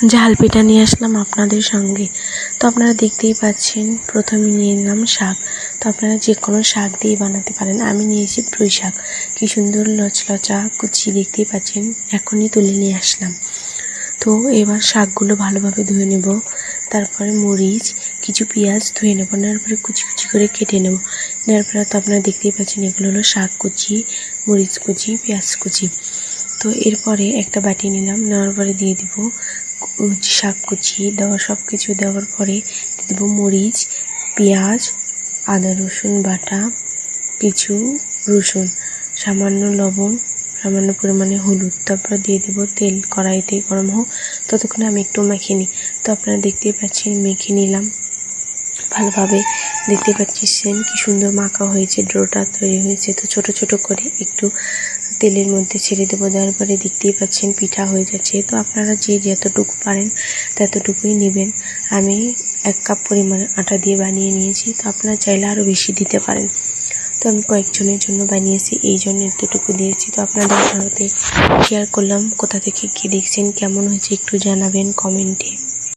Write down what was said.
ঝাল পিঠা নিয়ে আসলাম আপনাদের সঙ্গে। তো আপনারা দেখতেই পাচ্ছেন, প্রথমে নিয়ে নিলাম শাক। তো আপনারা যে কোনো শাক দিয়ে বানাতে পারেন। আমি নিয়েছি পুঁই শাক, কি সুন্দর লচলচা কুচি, দেখতেই পাচ্ছেন, এখনই তুলে নিয়ে আসলাম। তো এবার শাকগুলো ভালোভাবে ধুয়ে নেব। তারপরে মরিচ, কিছু পেঁয়াজ ধুয়ে নেব, নেওয়ার পরে কুচি কুচি করে কেটে নেব। নেওয়ার পরে তো আপনারা দেখতেই পাচ্ছেন, এগুলো হলো শাক কুচি, মরিচ কুচি, পেঁয়াজ কুচি। তো এরপরে একটা বাটি নিলাম, নেওয়ার পরে দিয়ে দিব শাক কুচি দেওয়া, সব কিছু দেওয়ার পরে দিয়ে দেবো মরিচ, পেঁয়াজ, আদা রসুন বাটা, কিছু রসুন, সামান্য লবণ, সামান্য পরিমাণে হলুদ। তারপর দিয়ে দেব তেল, কড়াইতে গরম হোক, ততক্ষণে আমি একটু মেখে নিই। তো আপনারা দেখতেই পাচ্ছেন, মেখে নিলাম ভালোভাবে। দেখতে পাচ্ছেন কি সুন্দর মাখা হয়েছে, ডোটা তৈরি হয়েছে। তো ছোট ছোট করে একটু তেলের মধ্যে ছেড়ে দেবো, দেওয়ার পরে দেখতেই পাচ্ছেন পিঠা হয়ে যাচ্ছে। তো আপনারা যে যতটুকু পারেন ততটুকুই নেবেন। আমি 1 কাপ পরিমাণ আটা দিয়ে বানিয়ে নিয়েছি। তো আপনারা চাইলে আরও বেশি দিতে পারেন। তো আমি কয়েকজনের জন্য বানিয়েছি, এই জন্য এতটুকু দিয়েছি। তো আপনাদের সাথে শেয়ার করলাম। কোথা থেকে কি দেখছেন, কেমন হয়েছে একটু জানাবেন কমেন্টে।